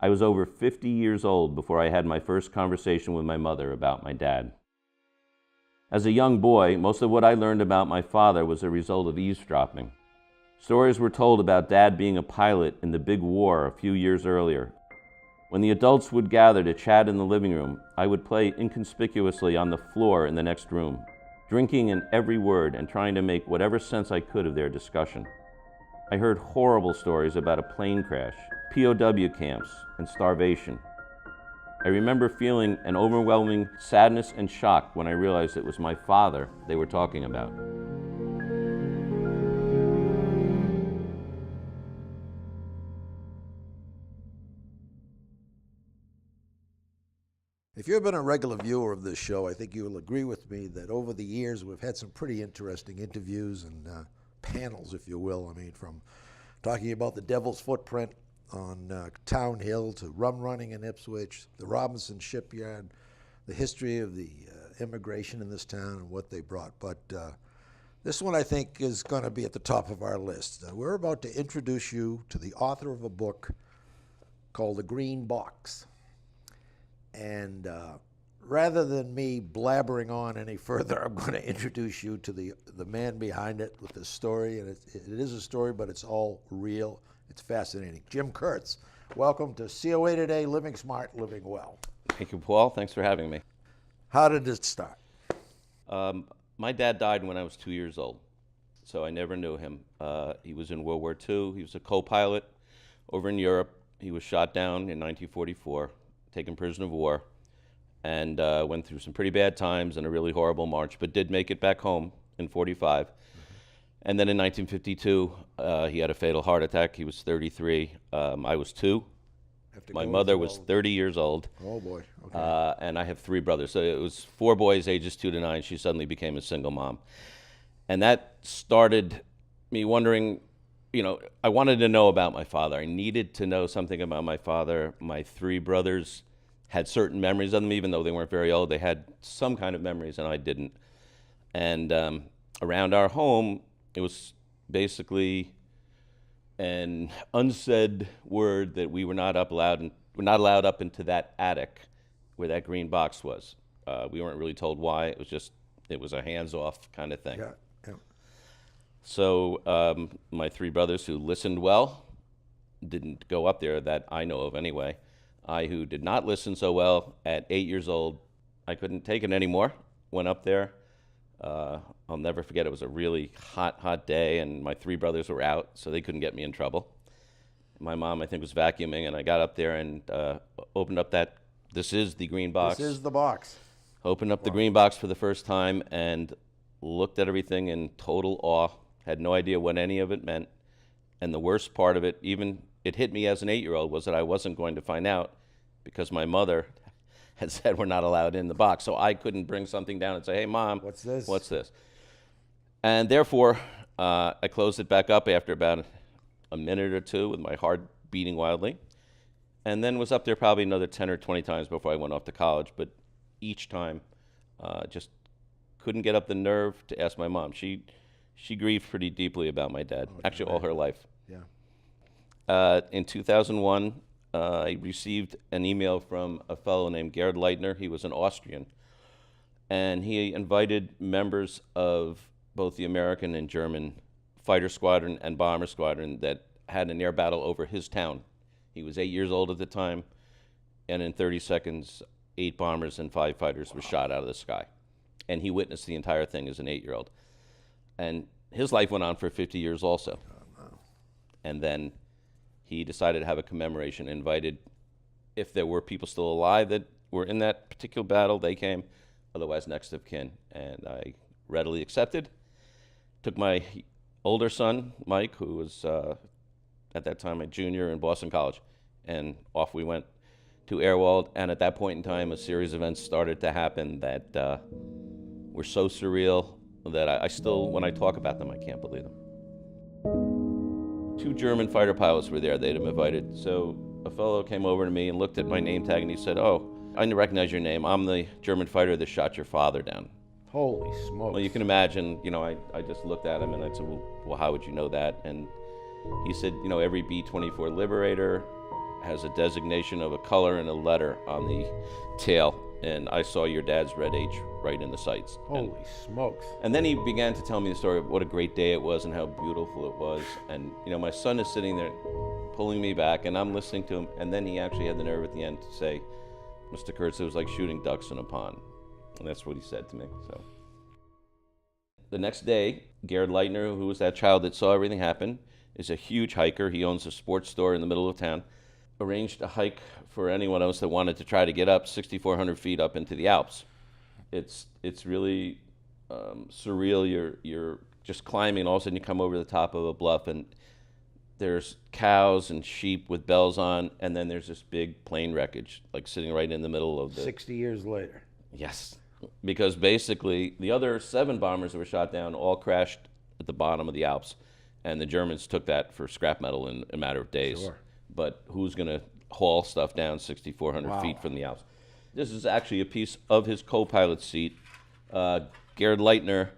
I was over 50 years old before I had my first conversation with my mother about my dad. As a young boy, most of what I learned about my father was a result of eavesdropping. Stories were told about Dad being a pilot in the big war a few years earlier. When the adults would gather to chat in the living room, I would play inconspicuously on the floor in the next room, drinking in every word and trying to make whatever sense I could of their discussion. I heard horrible stories about a plane crash, POW camps, and starvation. I remember feeling an overwhelming sadness and shock when I realized it was my father they were talking about. If you've been a regular viewer of this show, I think you will agree with me that over the years we've had some pretty interesting interviews and panels, if you will. I mean, from talking about the Devil's Footprint on Town Hill to rum running in Ipswich, the Robinson Shipyard, the history of the immigration in this town and what they brought. But this one I think is going to be at the top of our list. We're about to introduce you to the author of a book called The Green Box. And rather than me blabbering on any further, I'm going to introduce you to the man behind it with the story. And it is a story, but it's all real. It's fascinating. Jim Kurtz, welcome to COA Today, Living Smart, Living Well. Thank you, Paul. Thanks for having me. How did it start? My dad died when I was 2 years old, so I never knew him. He was in World War II. He was a co-pilot over in Europe. He was shot down in 1944. Taken prisoner of war, and went through some pretty bad times and a really horrible march, but did make it back home in 45. And then in 1952, he had a fatal heart attack. He was 33. I was 2. My mother was 30 years old. Oh, boy. Okay. And I have 3 brothers. So it was 4 boys, ages 2 to 9. She suddenly became a single mom. And that started me wondering, I wanted to know about my father. I needed to know something about my father. My 3 brothers had certain memories of them, even though they weren't very old. They had some kind of memories, and I didn't. And around our home, it was basically an unsaid word that we were not allowed up into that attic where that green box was. We weren't really told why. It was a hands-off kind of thing. Yeah. So my 3 brothers who listened well didn't go up there, that I know of anyway. I, who did not listen so well, at 8 years old, I couldn't take it anymore, went up there. I'll never forget, it was a really hot day, and my 3 brothers were out, so they couldn't get me in trouble. My mom, I think, was vacuuming, and I got up there and opened up this is the green box. This is the box. Opened up the green box for the first time and looked at everything in total awe. Had no idea what any of it meant. And the worst part of it, even it hit me as an 8-year-old, was that I wasn't going to find out because my mother had said we're not allowed in the box. So I couldn't bring something down and say, hey, Mom, what's this? What's this? And therefore, I closed it back up after about a minute or 2 with my heart beating wildly, and then was up there probably another 10 or 20 times before I went off to college. But each time, just couldn't get up the nerve to ask my mom. She grieved pretty deeply about my dad, actually all her life. Yeah. In 2001, I received an email from a fellow named Gerd Leitner. He was an Austrian, and he invited members of both the American and German fighter squadron and bomber squadron that had an air battle over his town. He was 8 years old at the time, and in 30 seconds, 8 bombers and 5 fighters were shot out of the sky. And he witnessed the entire thing as an 8-year-old. And his life went on for 50 years also. And then he decided to have a commemoration, invited, if there were people still alive that were in that particular battle, they came, otherwise next of kin. And I readily accepted. Took my older son, Mike, who was at that time a junior in Boston College, and off we went to Airwald. And at that point in time, a series of events started to happen that were so surreal that I still, when I talk about them, I can't believe them. 2 German fighter pilots were there. They'd been invited. So a fellow came over to me and looked at my name tag, and he said, oh, I didn't recognize your name. I'm the German fighter that shot your father down. Holy smokes. Well, you can imagine, I just looked at him and I said, well, how would you know that? And he said, every B-24 Liberator has a designation of a color and a letter on the tail, and I saw your dad's red H right in the sights. Holy smokes. And then he began to tell me the story of what a great day it was and how beautiful it was. And, my son is sitting there pulling me back, and I'm listening to him, and then he actually had the nerve at the end to say, Mr. Kurtz, it was like shooting ducks in a pond. And that's what he said to me. So the next day, Gerd Leitner, who was that child that saw everything happen, is a huge hiker. He owns a sports store in the middle of town. Arranged a hike for anyone else that wanted to try to get up 6,400 feet up into the Alps. It's really surreal. You're just climbing, and all of a sudden you come over the top of a bluff, and there's cows and sheep with bells on, and then there's this big plane wreckage, like sitting right in the middle of the... 60 years later. Yes, because basically the other 7 bombers that were shot down all crashed at the bottom of the Alps, and the Germans took that for scrap metal in a matter of days. Sure. But who's going to haul stuff down 6,400 feet from the Alps? This is actually a piece of his co-pilot's seat. Gerd Leitner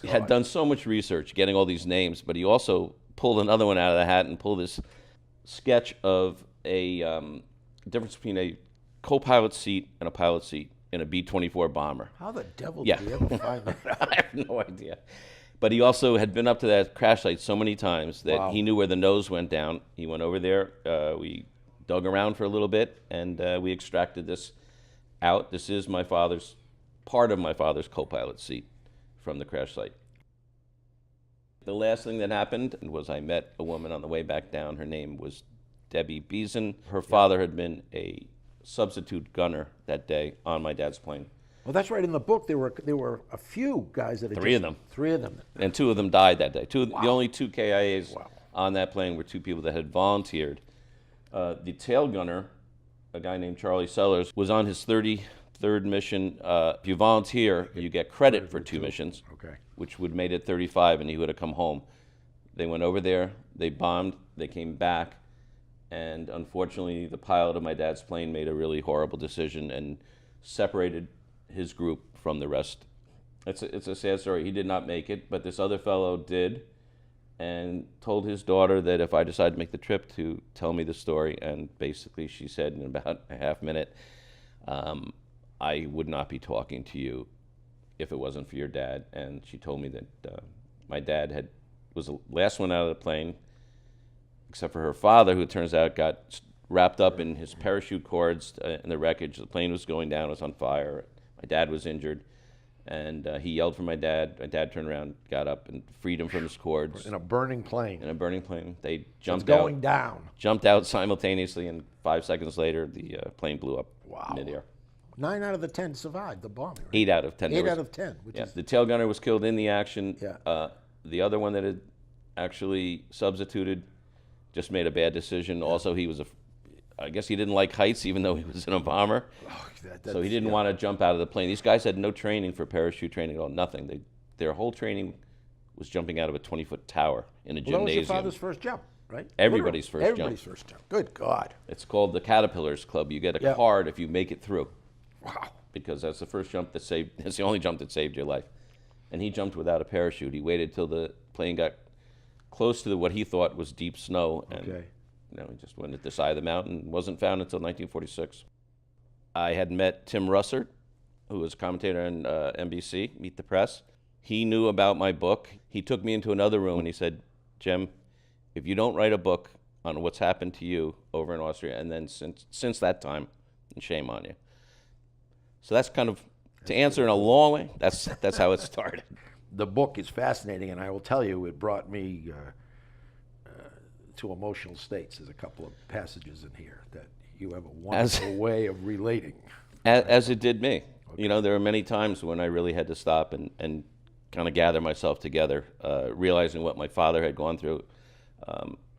had done so much research getting all these names, but he also pulled another one out of the hat and pulled this sketch of a difference between a co-pilot seat and a pilot seat in a B-24 bomber. How the devil did he ever find that out? I have no idea. But he also had been up to that crash site so many times that he knew where the nose went down. He went over there. We dug around for a little bit, and we extracted this out. This is part of my father's co-pilot seat from the crash site. The last thing that happened was I met a woman on the way back down. Her name was Debbie Beeson. Her father had been a substitute gunner that day on my dad's plane. Well, that's right. In the book, there were a few guys that had Three of them. 3 of them. And 2 of them died that day. The only 2 KIAs on that plane were 2 people that had volunteered. The tail gunner, a guy named Charlie Sellers, was on his 33rd mission. If you volunteer, you get credit for 2 missions, which would have made it 35, and he would have come home. They went over there, they bombed, they came back, and unfortunately, the pilot of my dad's plane made a really horrible decision and separated his group from the rest. It's a sad story. He did not make it, but this other fellow did, and told his daughter that if I decided to make the trip, to tell me the story. And basically she said in about a half minute, I would not be talking to you if it wasn't for your dad. And she told me that my dad was the last one out of the plane, except for her father, who it turns out got wrapped up in his parachute cords in the wreckage. The plane was going down, it was on fire. My dad was injured, and he yelled for my dad. My dad turned around, got up, and freed him from his cords. In a burning plane. In a burning plane. They jumped out. Going down. Jumped out simultaneously, and 5 seconds later, the plane blew up midair. 9 out of the 10 survived the bombing. Right? 8 out of 10. 8 out of 10. The tail gunner was killed in the action. Yeah. The other one that had actually substituted just made a bad decision. Yeah. Also, I guess he didn't like heights, even though he was in a bomber. So he didn't want to jump out of the plane. These guys had no training for parachute training at all, nothing. Their whole training was jumping out of a 20-foot tower in a gymnasium. That was your father's first jump, right? Everybody's first jump. Everybody's first jump. Good God. It's called the Caterpillars Club. You get a card if you make it through. Wow. Because that's the first jump that's the only jump that saved your life. And he jumped without a parachute. He waited till the plane got close to what he thought was deep snow, and he just went at the side of the mountain. Wasn't found until 1946. I had met Tim Russert, who was a commentator on NBC, Meet the Press. He knew about my book. He took me into another room and he said, Jim, if you don't write a book on what's happened to you over in Austria, and then since that time, and shame on you. So that's kind of, to answer in a long way, that's how it started. The book is fascinating, and I will tell you, it brought me to emotional states. There's a couple of passages in here that you have a wonderful way of relating. As it did me. Okay. There were many times when I really had to stop and kind of gather myself together, realizing what my father had gone through.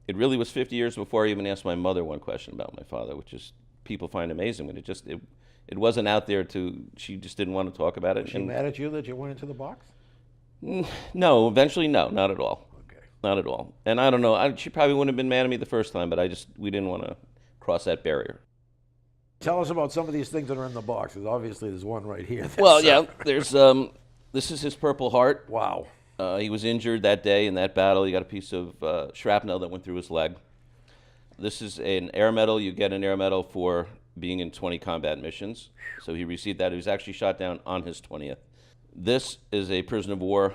It really was 50 years before I even asked my mother one question about my father, which is people find amazing. When it wasn't out there she just didn't want to talk about it. Was she mad at you that you went into the box? No, eventually no, not at all. Okay. Not at all. And I don't know, she probably wouldn't have been mad at me the first time, but we didn't want to cross that barrier. Tell us about some of these things that are in the box, because obviously there's one right here. There's, this is his Purple Heart. Wow. He was injured that day in that battle. He got a piece of shrapnel that went through his leg. This is an air medal. You get an air medal for being in 20 combat missions. So he received that. He was actually shot down on his 20th. This is a prisoner of war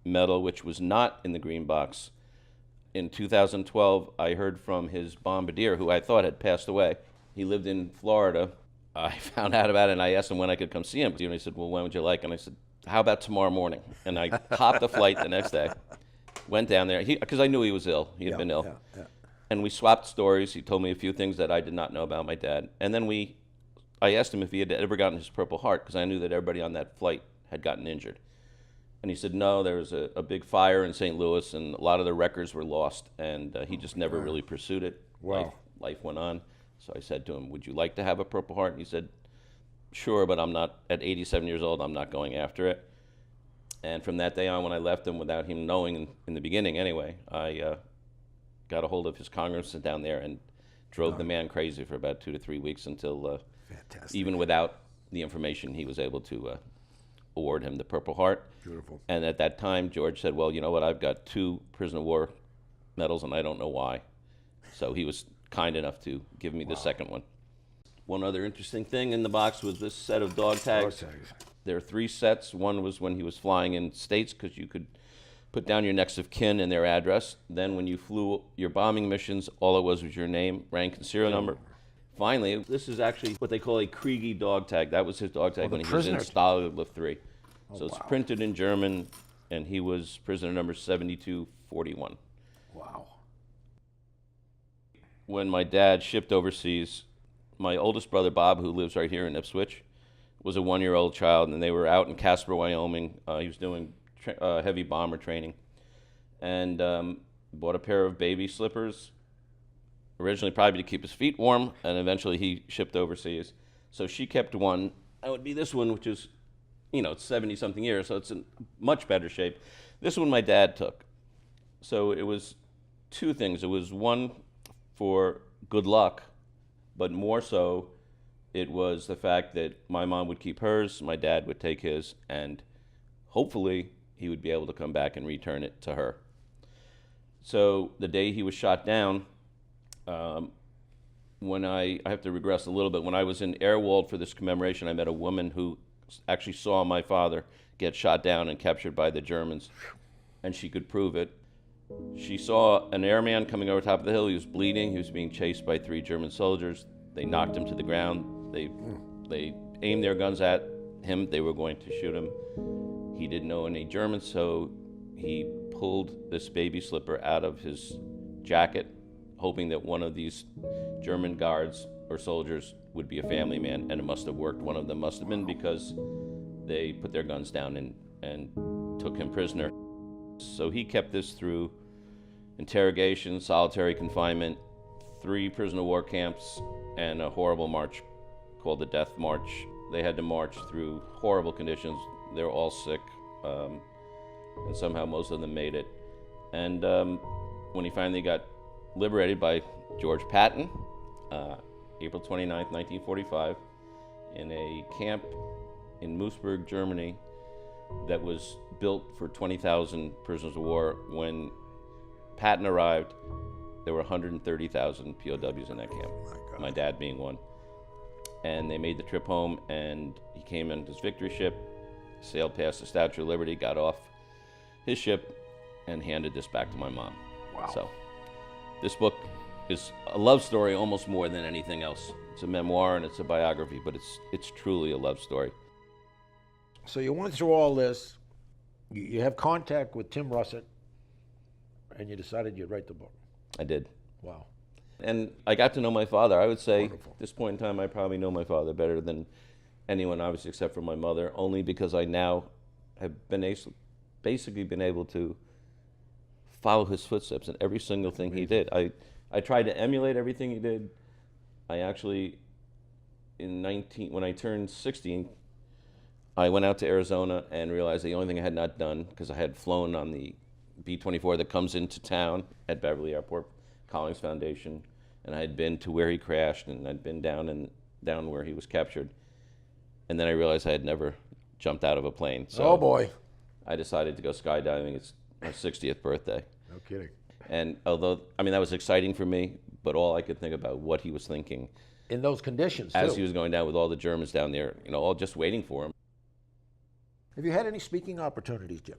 medal, which was not in the green box. In 2012, I heard from his bombardier, who I thought had passed away. He lived in Florida. I found out about it, and I asked him when I could come see him. And he said, well, when would you like? And I said, how about tomorrow morning? And I hopped a flight the next day, went down there, because I knew he was ill. He had been ill. And we swapped stories. He told me a few things that I did not know about my dad. And then I asked him if he had ever gotten his Purple Heart, because I knew that everybody on that flight had gotten injured. And he said, no, there was a big fire in St. Louis, and a lot of the records were lost, and he just never really pursued it. Wow. Life went on. So I said to him, would you like to have a Purple Heart? And he said, sure, but I'm not, at 87 years old, I'm not going after it. And from that day on, when I left him, without him knowing in the beginning anyway, I got a hold of his congressman down there and drove the man crazy for about 2 to 3 weeks until, even without the information, he was able to award him the Purple Heart. Beautiful. And at that time, George said, well, you know what, I've got 2 prisoner of war medals, and I don't know why. So he was kind enough to give me the second one. One other interesting thing in the box was this set of dog tags. There are 3 sets. One was when he was flying in states, because you could put down your next of kin and their address. Then when you flew your bombing missions, all it was your name, rank, and serial number. Finally, this is actually what they call a Kriegie Dog Tag. That was his dog tag when he was in Stalingrad 3. So it's printed in German, and he was prisoner number 7241. Wow. When my dad shipped overseas, my oldest brother, Bob, who lives right here in Ipswich, was a 1-year-old child, and they were out in Casper, Wyoming. He was doing heavy bomber training, and bought a pair of baby slippers, originally probably to keep his feet warm, and eventually he shipped overseas. So she kept one. That would be this one, which is, it's 70-something years, so it's in much better shape. This one my dad took. So it was 2 things. It was one for good luck, but more so it was the fact that my mom would keep hers, my dad would take his, and hopefully he would be able to come back and return it to her. So the day he was shot down, when I have to regress a little bit, when I was in Airwald for this commemoration, I met a woman who actually saw my father get shot down and captured by the Germans, and she could prove it. She saw an airman coming over top of the hill. He was bleeding. He was being chased by 3 German soldiers. They knocked him to the ground. They aimed their guns at him. They were going to shoot him. He didn't know any German, so he pulled this baby slipper out of his jacket, hoping that one of these German guards or soldiers would be a family man, and it must have worked. One of them must have been, because they put their guns down and took him prisoner. So he kept this through interrogation, solitary confinement, 3 prisoner of war camps, and a horrible march called the Death March. They had to march through horrible conditions. They were all sick, and somehow most of them made it. And when he finally got liberated by George Patton, April 29th, 1945, in a camp in Moosburg, Germany, that was built for 20,000 prisoners of war. When Patton arrived, there were 130,000 POWs in that camp, my dad being one. And they made the trip home, and he came in his victory ship, sailed past the Statue of Liberty, got off his ship, and handed this back to my mom. Wow. So this book is a love story almost more than anything else. It's a memoir and it's a biography, but it's truly a love story. So you went through all this, you have contact with Tim Russert, and you decided you'd write the book. I did. Wow. And I got to know my father. I would say Wonderful. at this point in time, I probably know my father better than anyone, obviously, except for my mother, only because I now have basically been able to follow his footsteps in every single thing he did. I tried to emulate everything he did. I actually, when I turned 16, I went out to Arizona and realized the only thing I had not done, because I had flown on the B-24 that comes into town at Beverly Airport, Collins Foundation, and I had been to where he crashed, and I'd been down where he was captured. And then I realized I had never jumped out of a plane. So oh boy. I decided to go skydiving. It's my 60th birthday. No kidding. And although, that was exciting for me, but all I could think about what he was thinking In those conditions, as too. he was going down with all the Germans down there, all just waiting for him. Have you had any speaking opportunities, Jim?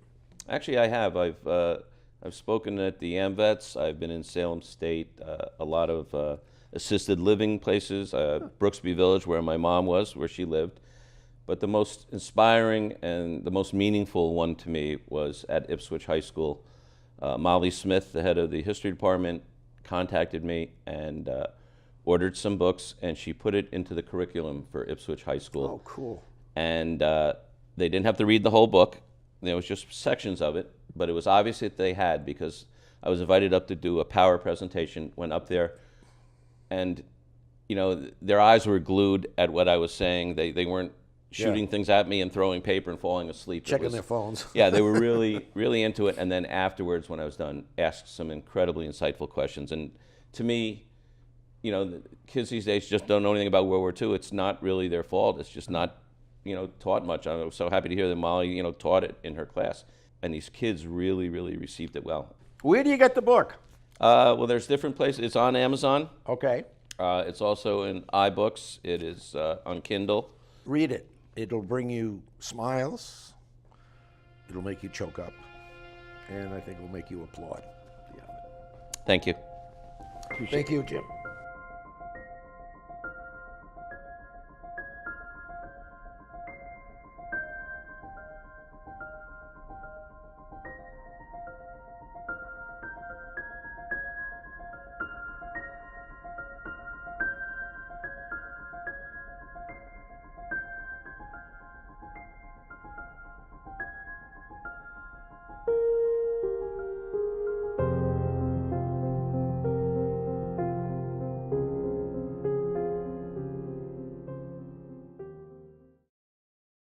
Actually, I have. I've spoken at the AMVETS. I've been in Salem State, a lot of assisted living places, Brooksby Village, where my mom was, where she lived. But the most inspiring and the most meaningful one to me was at Ipswich High School. Molly Smith, the head of the history department, contacted me and ordered some books, and she put it into the curriculum for Ipswich High School. Oh, cool. And they didn't have to read the whole book. There was just sections of it, but it was obvious that they had, because I was invited up to do a power presentation, went up there, and their eyes were glued at what I was saying. They weren't shooting things at me and throwing paper and falling asleep. Checking their phones. Yeah, they were really, really into it. And then afterwards, when I was done, asked some incredibly insightful questions. And to me, kids these days just don't know anything about World War II. It's not really their fault. It's just not, taught much. I was so happy to hear that Molly, taught it in her class. And these kids really, really received it well. Where do you get the book? Well, there's different places. It's on Amazon. Okay. It's also in iBooks. It is on Kindle. Read it. It'll bring you smiles. It'll make you choke up. And I think it'll make you applaud. Thank you. Thank you, Jim.